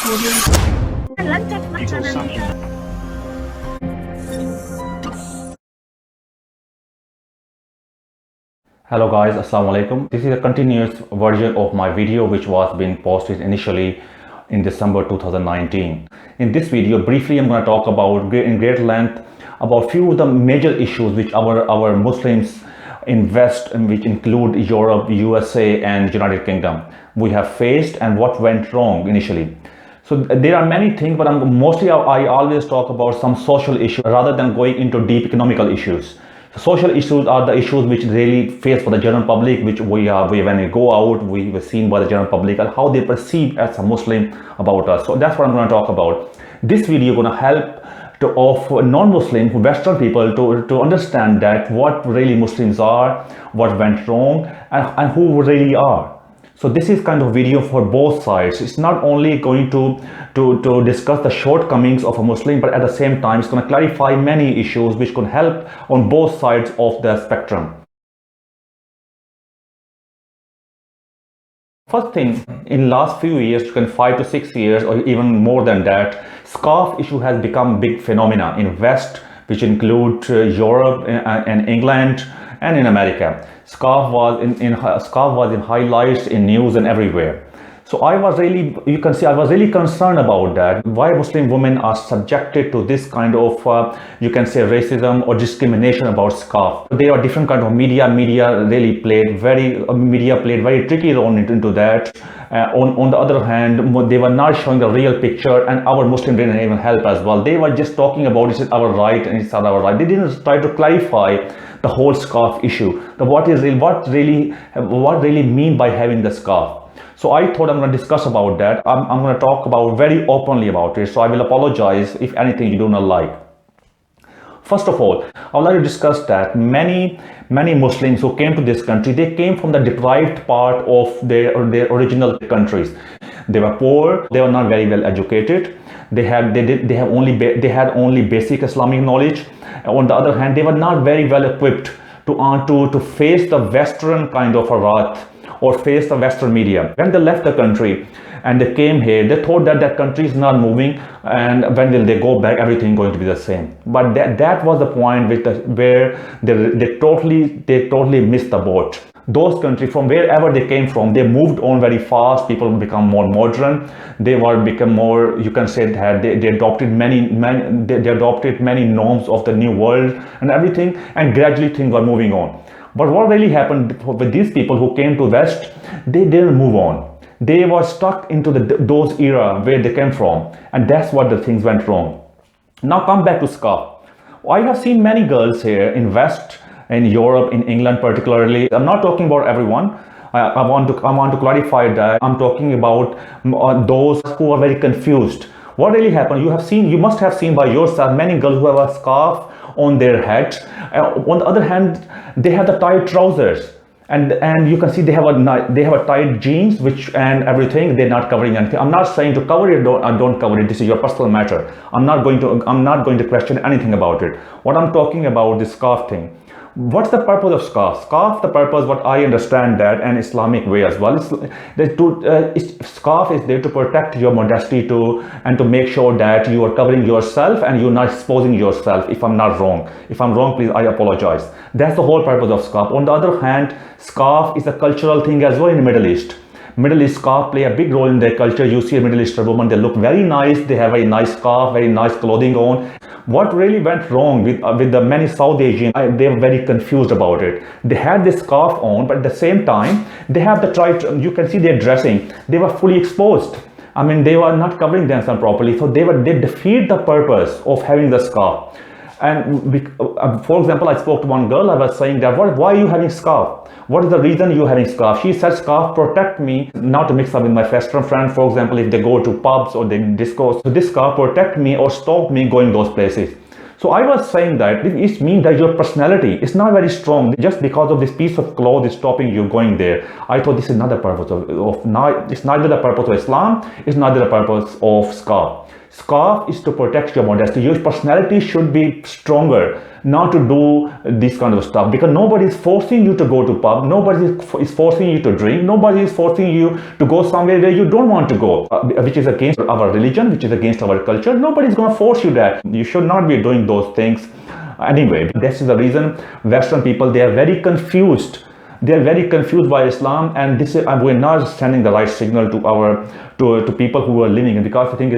Hello guys, Assalamu alaikum. This is a continuous version of my video which was being posted initially in December 2019. In this video, briefly I'm going to talk about in great length about few of the major issues which our Muslims in West, and which include Europe, USA and United Kingdom, we have faced and what went wrong initially. So there are many things, but I always talk about some social issues rather than going into deep economical issues. Social issues are the issues which really face for the general public, which when we go out, we were seen by the general public and how they perceive as a Muslim about us. So that's what I'm going to talk about. This video is going to help of non-Muslim Western people to understand that what really Muslims are, what went wrong, and who we really are. So this is kind of video for both sides. It's not only going to discuss the shortcomings of a Muslim, but at the same time it's going to clarify many issues which can help on both sides of the spectrum. First thing, in last few years, 5 to 6 years or even more than that, scarf issue has become big phenomena in West, which include Europe and England and in America. Scarf was in highlights in news and everywhere. So I was really concerned about that. Why Muslim women are subjected to this kind of racism or discrimination about scarf. There are different kind of media really played very tricky role into that. On the other hand, they were not showing the real picture, and our Muslim didn't even help as well. They were just talking about it's our right and it's not our right. They didn't try to clarify the whole scarf issue. What really mean by having the scarf. So I thought I'm going to discuss about that. I'm going to talk about very openly about it. So I will apologize if anything you do not like. First of all, I would like to discuss that many Muslims who came to this country, they came from the deprived part of their original countries. They were poor, they were not very well educated, they had only basic Islamic knowledge. On the other hand, they were not very well equipped to face the Western kind of a wrath or face the Western media. When they left the country and they came here, they thought that that country is not moving, and when will they go back, everything going to be the same. But that was the point where they totally missed the boat. Those countries, from wherever they came from, they moved on very fast. People become more modern. They become more, you can say that they adopted many norms of the new world and everything, and gradually things were moving on. But what really happened with these people who came to West, they didn't move on. They were stuck into those era where they came from, and that's what the things went wrong. Now come back to scarf. I have seen many girls here in West, in Europe, in England particularly. I'm not talking about everyone. I want to clarify that I'm talking about those who are very confused. What really happened? You must have seen by yourself many girls who have a scarf on their head. On the other hand, they have the tight trousers, and you can see they have a tight jeans, and everything. They're not covering anything. I'm not saying to cover it, don't cover it. This is your personal matter. I'm not going to question anything about it. What I'm talking about, this scarf thing. What's the purpose of scarf? Scarf, the purpose, what I understand that, and Islamic way as well, scarf is there to protect your modesty and to make sure that you are covering yourself and you're not exposing yourself. If I'm not wrong, if I'm wrong, please, I apologize. That's the whole purpose of scarf. On the other hand, scarf is a cultural thing as well in the Middle East. Middle East scarf play a big role in their culture. You see a Middle Eastern woman, they look very nice. They have very nice scarf, very nice clothing on. What really went wrong with the many South Asians, they were very confused about it. They had this scarf on, but at the same time, they have you can see their dressing. They were fully exposed. I mean, they were not covering themselves properly. So they defeat the purpose of having the scarf. And for example, I spoke to one girl. I was saying that, why are you having scarf? What is the reason you're having scarf? She said, scarf protect me not to mix up with my Western friends. For example, if they go to pubs or they disco, so this scarf protect me or stop me going those places. So I was saying that it means that your personality is not very strong just because of this piece of cloth is stopping you going there. I thought this is not the purpose it's neither the purpose of Islam, it's neither the purpose of scarf. Scarf is to protect your modesty. Your personality should be stronger not to do this kind of stuff, because nobody is forcing you to go to pub, nobody is forcing you to drink, nobody is forcing you to go somewhere where you don't want to go, which is against our religion, which is against our culture. Nobody is going to force you that. You should not be doing those things. Anyway, this is the reason Western people, they are very confused. They are very confused by Islam, and this is, we're not sending the right signal to our to people who are living in, because I think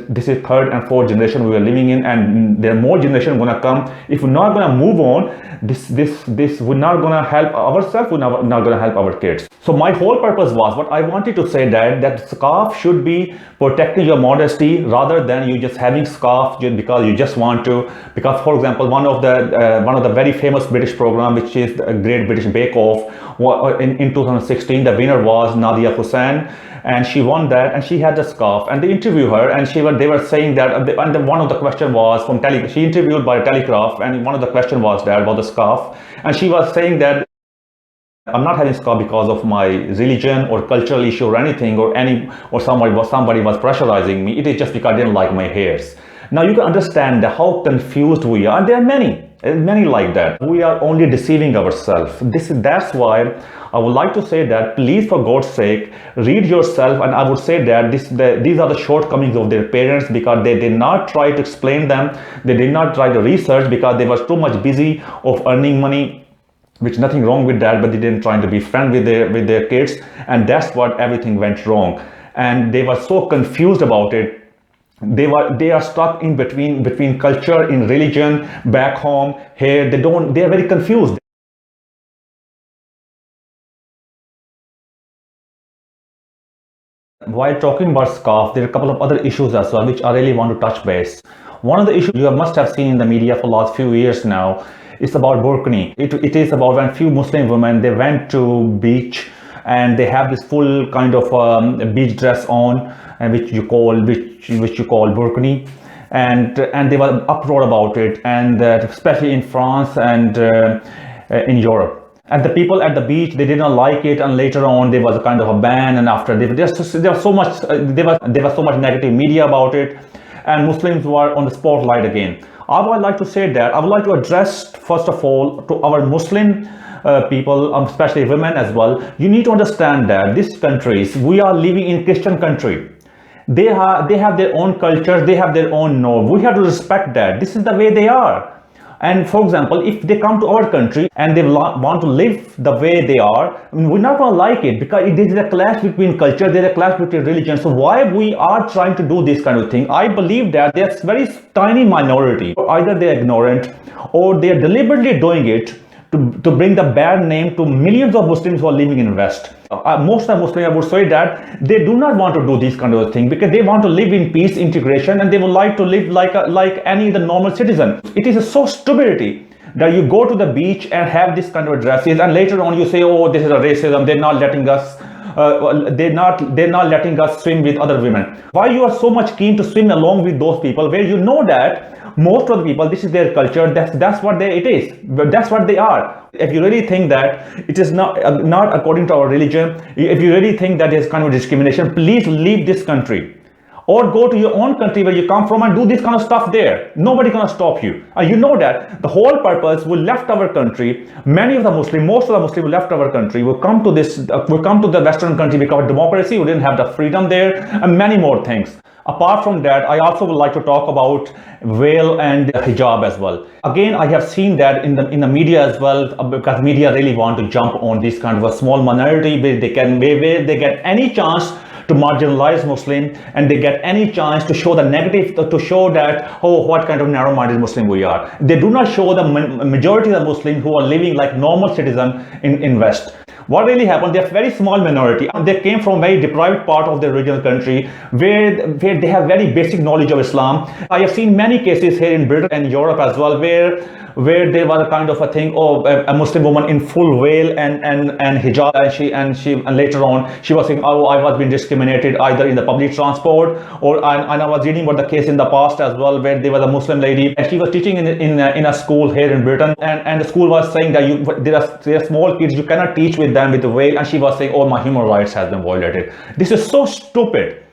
this is third and fourth generation we are living in, and there are more generations going to come. If we're not going to move on, this we're not going to help ourselves, we're not going to help our kids. So my whole purpose was, what I wanted to say, that scarf should be protecting your modesty rather than you just having scarf because you just want to. Because, for example, one of the very famous British program, which is the Great British Bake Off, in 2016, the winner was Nadia Hussain, and she won that, and she had the scarf, and they interviewed her, and they were saying that, and one of the question was from she interviewed by Telegraph, and one of the question was that about the scarf, and she was saying that I'm not having scarf because of my religion or cultural issue or anything, or somebody was pressurizing me. It is just because I didn't like my hairs. Now you can understand how confused we are, and there are many like that. We are only deceiving ourselves. That's why I would like to say that, please, for God's sake, read yourself. And I would say that these are the shortcomings of their parents, because they did not try to explain them. They did not try to research, because they were too much busy of earning money, which nothing wrong with that, but they didn't try to be friends with their kids, and that's what everything went wrong. And they were so confused about it. They are stuck in between culture, in religion, back home, here. They are very confused. While talking about scarf, there are a couple of other issues as well, which I really want to touch base. One of the issues you must have seen in the media for the last few years now is about burqani. It is about when few Muslim women, they went to beach, and they have this full kind of beach dress on, which you call burqani, and they were uproar about it, and especially in France and in Europe. And the people at the beach, they did not like it, and later on there was a kind of a ban, and after there was so much negative media about it, and Muslims were on the spotlight again. I would like to say that I would like to address, first of all, to our Muslim people, especially women as well. You need to understand that these countries, we are living in Christian country. They have their own culture, they have their own norm. We have to respect that. This is the way they are. And for example, if they come to our country and they want to live the way they are, we're not going to like it, because there is a clash between culture, there is a clash between religion. So why we are trying to do this kind of thing? I believe that there's very tiny minority, either they're ignorant or they're deliberately doing it to bring the bad name to millions of Muslims who are living in West. Most of the Muslims, I would say that they do not want to do this kind of thing, because they want to live in peace, integration, and they would like to live like any other normal citizen. It is so stupidity that you go to the beach and have this kind of dresses, and later on you say, oh, this is a racism, they're not letting us they're not letting us swim with other women. Why you are so much keen to swim along with those people, where you know that most of the people, this is their culture, that's what it is, that's what they are. If you really think that it is not according to our religion, if you really think that there's kind of discrimination, please leave this country, or go to your own country where you come from and do this kind of stuff there. Nobody gonna stop you. And you know that the whole purpose, we left our country, most of the Muslims who left our country, will come to the Western country because of democracy, we didn't have the freedom there, and many more things. Apart from that, I also would like to talk about veil and hijab as well. Again, I have seen that in the media as well, because media really want to jump on this kind of a small minority where they get any chance to marginalize Muslim, and they get any chance to show the negative, to show that, oh, what kind of narrow-minded Muslim we are. They do not show the majority of the Muslims who are living like normal citizens in West. What really happened, they're a very small minority. They came from a very deprived part of the original country where they have very basic knowledge of Islam. I have seen many cases here in Britain and Europe as well, where there was a kind of a thing, oh, a Muslim woman in full veil and hijab, and later on she was saying, oh, I was being discriminated either in the public transport, and I was reading about the case in the past as well, where there was a Muslim lady and she was teaching in a school here in Britain, and the school was saying that there are small kids, you cannot teach with them with the veil, and she was saying, oh, my human rights has been violated. This is so stupid.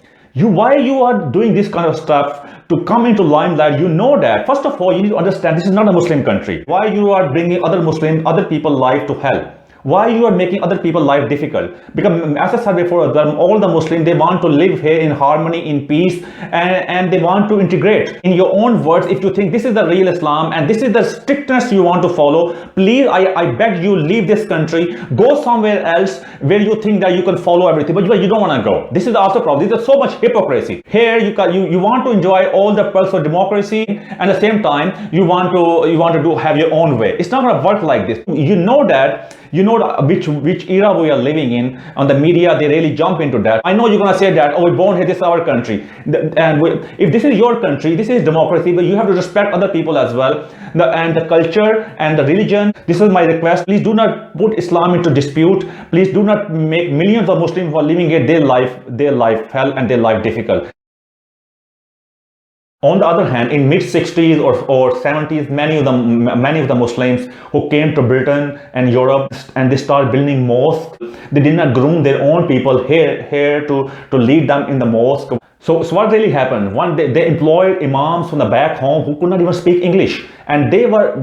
Why you are doing this kind of stuff to come into limelight? You know that first of all you need to understand this is not a Muslim country. Why you are bringing other Muslims, other people life to hell? Why you are making other people life difficult? Because as I said before, all the Muslims, they want to live here in harmony, in peace, and they want to integrate. In your own words, if you think this is the real Islam and this is the strictness you want to follow, please, I beg you, leave this country, go somewhere else where you think that you can follow everything, but you don't want to go. This is also a problem. There's so much hypocrisy. Here you want to enjoy all the perks of democracy, and at the same time you want to have your own way. It's not going to work like this. You know which era we are living in. On the media, they really jump into that. I know you're going to say that, oh, we're born here, this is our country. If this is your country, this is democracy, but you have to respect other people as well, and the culture and the religion. This is my request. Please do not put Islam into dispute. Please do not make millions of Muslims who are living here their life hell and their life difficult. On the other hand, in mid-60s or 70s, many of the Muslims who came to Britain and Europe and they started building mosques, they did not groom their own people here to lead them in the mosque. So what really happened? One day they employed imams from the back home who could not even speak English, and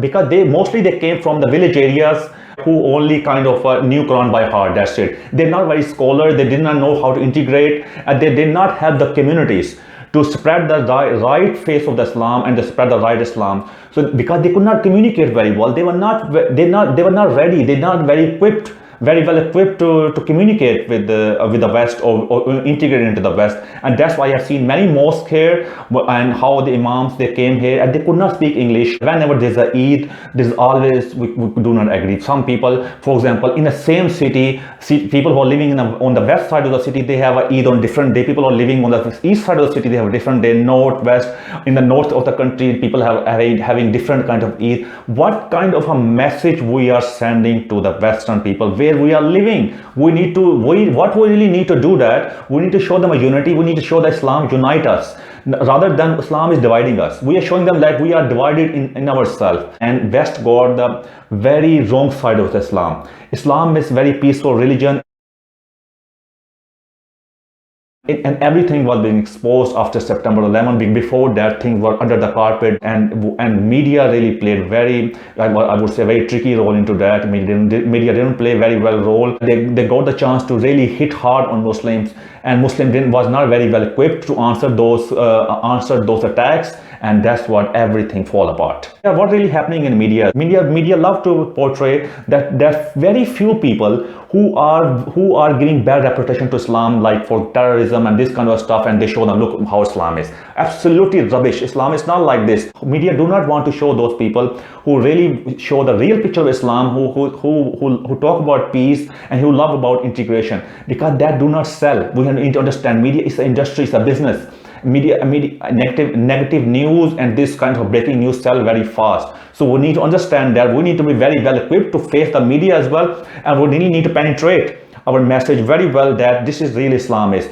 because they came from the village areas who only kind of knew Quran by heart. That's it. They're not very scholar. They did not know how to integrate, and they did not have the communities to spread the right face of the Islam and to spread the right Islam. So because they could not communicate very well, they were not ready, they're not very well equipped to communicate with the West or integrate into the West. And that's why I've seen many mosques here and how the imams, they came here and they could not speak English. Whenever there's a Eid, there's always, we do not agree. Some people, for example, in the same city, people who are living on the west side of the city, they have an Eid on different day. People who are living on the east side of the city, they have a different day. North, west, in the north of the country, people having different kind of Eid. What kind of a message we are sending to the Western people where we are living? What we really need to do that, we need to show them a unity. We need to show that Islam unite us rather than Islam is dividing us. We are showing them that we are divided in ourselves, and West got the very wrong side of Islam. Islam is very peaceful religion, and everything was being exposed after September 11. Before that, things were under the carpet, and media really played I would say very tricky role into that. Media didn't play very well role. They got the chance to really hit hard on Muslims, and Muslim was not very well equipped to answer those attacks, and that's what everything fall apart. What really happening in media love to portray that there's very few people who are giving bad reputation to Islam, like for terrorism and this kind of stuff, and they show them, look how Islam is. Absolutely rubbish. Islam is not like this. Media do not want to show those people who really show the real picture of Islam, who talk about peace and who love about integration, because that do not sell. We need to understand media is an industry, it's a business. Media negative news and this kind of breaking news sell very fast. So we need to understand that we need to be very well equipped to face the media as well, and we really need to penetrate our message very well that this is real Islam is.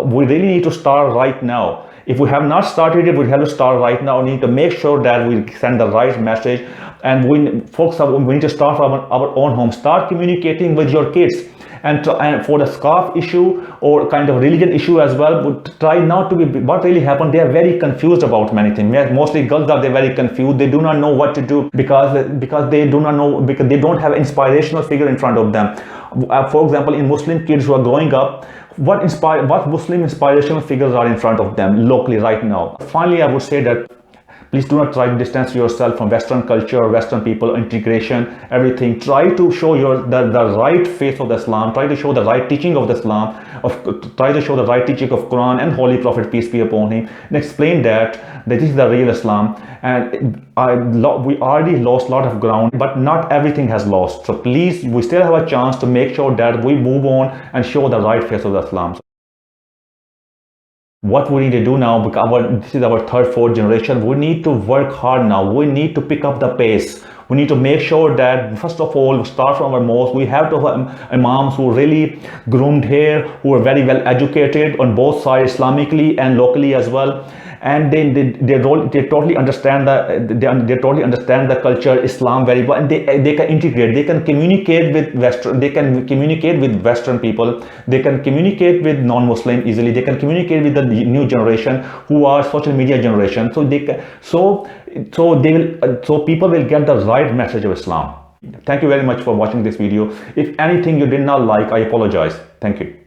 We really need to start right now. If we have not started it, we have to start right now. We need to make sure that we send the right message, and we need to start from our own home. Start communicating with your kids. And for the scarf issue or kind of religion issue as well, but try not to be. What really happened, they are very confused about many things. Mostly girls are very confused. They do not know what to do because they do not know, because they don't have an inspirational figure in front of them. For example, in Muslim kids who are growing up, what Muslim inspirational figures are in front of them locally right now. Finally, I would say that please do not try to distance yourself from Western culture, Western people, integration, everything. Try to show the right face of Islam. Try to show the right teaching of Islam. Try to show the right teaching of Quran and Holy Prophet, peace be upon him, and explain that this is the real Islam. And we already lost a lot of ground, but not everything has lost. So please, we still have a chance to make sure that we move on and show the right face of Islam. What we need to do now, because this is our third, fourth generation, we need to work hard now. We need to pick up the pace. We need to make sure that, first of all, start from our mosque. We have to have imams who really groomed here, who are very well educated on both sides, Islamically and locally as well. and they totally understand they totally understand the culture, Islam very well, and they can integrate, they can communicate with Western people, they can communicate with non-Muslim easily, they can communicate with the new generation who are social media generation. So they can, so people will get the right message of Islam. Thank you very much for watching this video. If anything you did not like, I apologize. Thank you.